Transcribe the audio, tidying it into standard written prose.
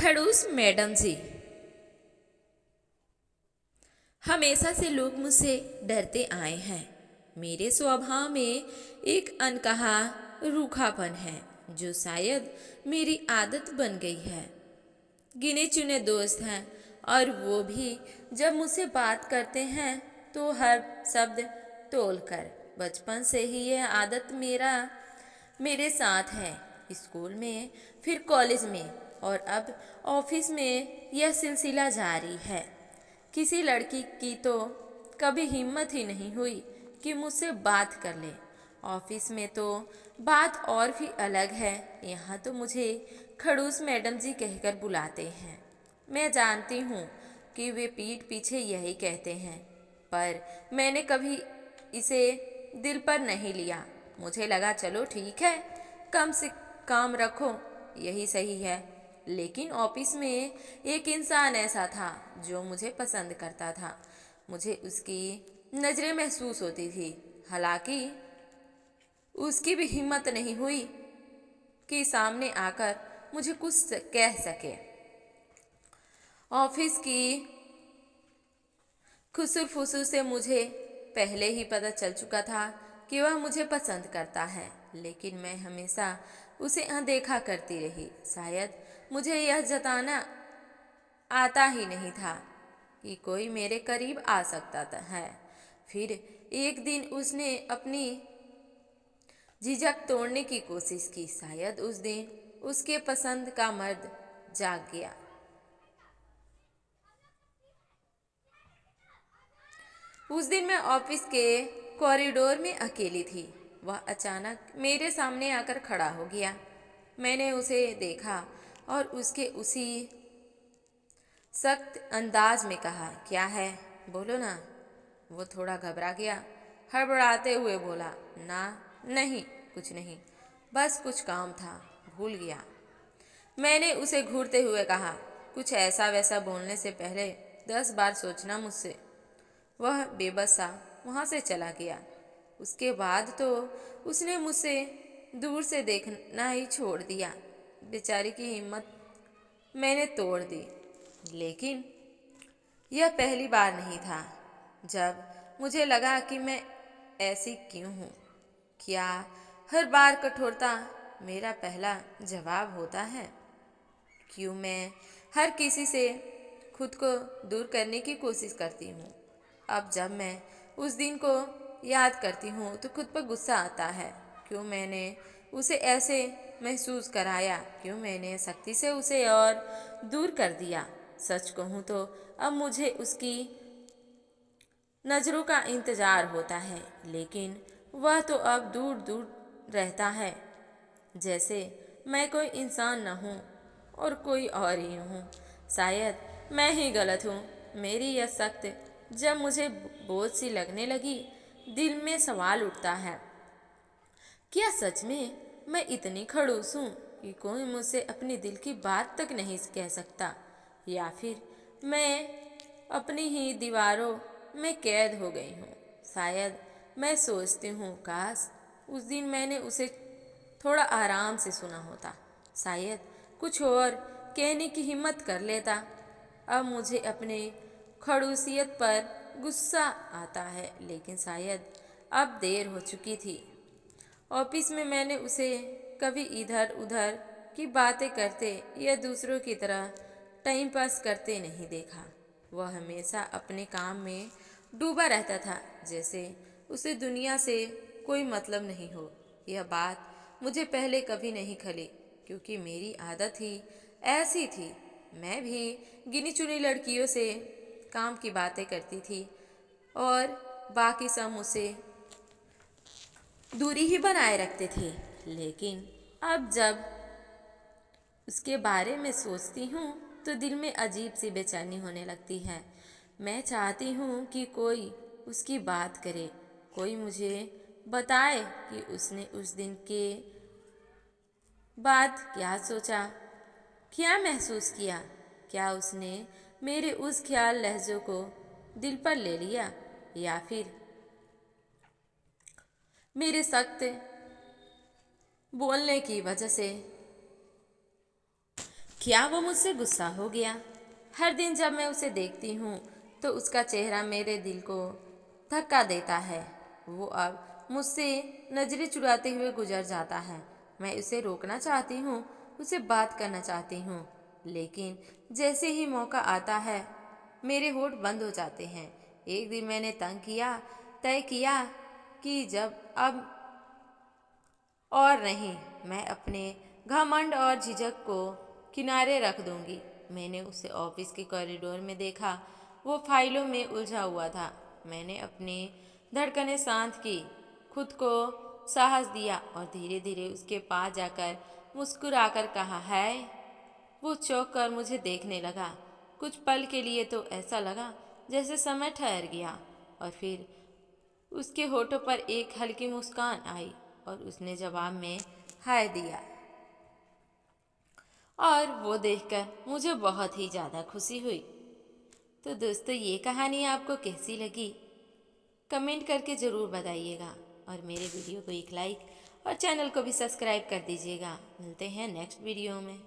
खड़ूस मैडम जी। हमेशा से लोग मुझसे डरते आए हैं। मेरे स्वभाव में एक अनकहा रूखापन है जो शायद मेरी आदत बन गई है। गिने चुने दोस्त हैं और वो भी जब मुझसे बात करते हैं तो हर शब्द तोलकर। बचपन से ही यह आदत मेरे साथ है। स्कूल में, फिर कॉलेज में और अब ऑफिस में यह सिलसिला जारी है। किसी लड़की की तो कभी हिम्मत ही नहीं हुई कि मुझसे बात कर ले। ऑफिस में तो बात और भी अलग है। यहाँ तो मुझे खड़ूस मैडम जी कहकर बुलाते हैं। मैं जानती हूँ कि वे पीठ पीछे यही कहते हैं, पर मैंने कभी इसे दिल पर नहीं लिया। मुझे लगा चलो ठीक है, कम से काम रखो, यही सही है। लेकिन ऑफिस में एक इंसान ऐसा था जो मुझे पसंद करता था। मुझे उसकी नज़रें महसूस होती थी। हालांकि उसकी भी हिम्मत नहीं हुई कि सामने आकर मुझे कुछ कह सके। ऑफिस की खुसर फुसर से मुझे पहले ही पता चल चुका था कि वह मुझे पसंद करता है, लेकिन मैं हमेशा उसे अनदेखा करती रही। शायद मुझे यह जताना आता ही नहीं था कि कोई मेरे करीब आ सकता है। फिर एक दिन उसने अपनी झिझक तोड़ने की कोशिश की। शायद उस दिन उसके पसंद का मर्द जाग गया। उस दिन मैं ऑफिस के कॉरिडोर में अकेली थी। वह अचानक मेरे सामने आकर खड़ा हो गया। मैंने उसे देखा और उसके उसी सख्त अंदाज में कहा, क्या है, बोलो ना। वो थोड़ा घबरा गया। हड़बड़ाते हुए बोला, ना, नहीं, कुछ नहीं, बस कुछ काम था, भूल गया। मैंने उसे घूरते हुए कहा, कुछ ऐसा वैसा बोलने से पहले 10 बार सोचना मुझसे। वह बेबस सा वहाँ से चला गया। उसके बाद तो उसने मुझसे दूर से देखना ही छोड़ दिया। बेचारी की हिम्मत मैंने तोड़ दी। लेकिन यह पहली बार नहीं था जब मुझे लगा कि मैं ऐसी क्यों हूँ। क्या हर बार कठोरता मेरा पहला जवाब होता है? क्यों मैं हर किसी से खुद को दूर करने की कोशिश करती हूँ? अब जब मैं उस दिन को याद करती हूँ तो खुद पर गुस्सा आता है। क्यों मैंने उसे ऐसे महसूस कराया? क्यों मैंने सख्ती से उसे और दूर कर दिया? सच कहूँ तो अब मुझे उसकी नज़रों का इंतज़ार होता है, लेकिन वह तो अब दूर दूर रहता है, जैसे मैं कोई इंसान न हूँ और कोई और ही हूँ। शायद मैं ही गलत हूँ। मेरी यह सख्त जब मुझे बोझ सी लगने लगी, दिल में सवाल उठता है, क्या सच में मैं इतनी खड़ूस हूँ कि कोई मुझसे अपनी दिल की बात तक नहीं कह सकता? या फिर मैं अपनी ही दीवारों में कैद हो गई हूँ? शायद मैं सोचती हूँ, काश उस दिन मैंने उसे थोड़ा आराम से सुना होता, शायद कुछ और कहने की हिम्मत कर लेता। अब मुझे अपने खड़ूसियत पर गुस्सा आता है, लेकिन शायद अब देर हो चुकी थी। ऑफिस में मैंने उसे कभी इधर उधर की बातें करते या दूसरों की तरह टाइम पास करते नहीं देखा। वह हमेशा अपने काम में डूबा रहता था, जैसे उसे दुनिया से कोई मतलब नहीं हो। यह बात मुझे पहले कभी नहीं खली, क्योंकि मेरी आदत ही ऐसी थी। मैं भी गिनी चुनी लड़कियों से काम की बातें करती थी और बाकी सब मुझसे दूरी ही बनाए रखते थे। लेकिन अब जब उसके बारे में सोचती हूँ तो दिल में अजीब सी बेचैनी होने लगती है। मैं चाहती हूँ कि कोई उसकी बात करे, कोई मुझे बताए कि उसने उस दिन के बाद क्या सोचा, क्या महसूस किया। क्या उसने मेरे उस ख्याल लहजों को दिल पर ले लिया, या फिर मेरे सख्त बोलने की वजह से क्या वो मुझसे गुस्सा हो गया? हर दिन जब मैं उसे देखती हूँ तो उसका चेहरा मेरे दिल को धक्का देता है। वो अब मुझसे नजरें चुराते हुए गुजर जाता है। मैं उसे रोकना चाहती हूँ, उसे बात करना चाहती हूँ, लेकिन जैसे ही मौका आता है मेरे होठ बंद हो जाते हैं। एक दिन मैंने तय किया कि जब अब और नहीं, मैं अपने घमंड और झिझक को किनारे रख दूंगी। मैंने उसे ऑफिस के कॉरिडोर में देखा। वो फाइलों में उलझा हुआ था। मैंने अपनी धड़कनें शांत की, खुद को साहस दिया और धीरे धीरे उसके पास जाकर मुस्कुराकर कहा, है। वो चौंक कर मुझे देखने लगा। कुछ पल के लिए तो ऐसा लगा जैसे समय ठहर गया, और फिर उसके होठों पर एक हल्की मुस्कान आई और उसने जवाब में हाय दिया। और वो देखकर मुझे बहुत ही ज़्यादा खुशी हुई। तो दोस्तों, ये कहानी आपको कैसी लगी कमेंट करके ज़रूर बताइएगा, और मेरे वीडियो को एक लाइक और चैनल को भी सब्सक्राइब कर दीजिएगा। मिलते हैं नेक्स्ट वीडियो में।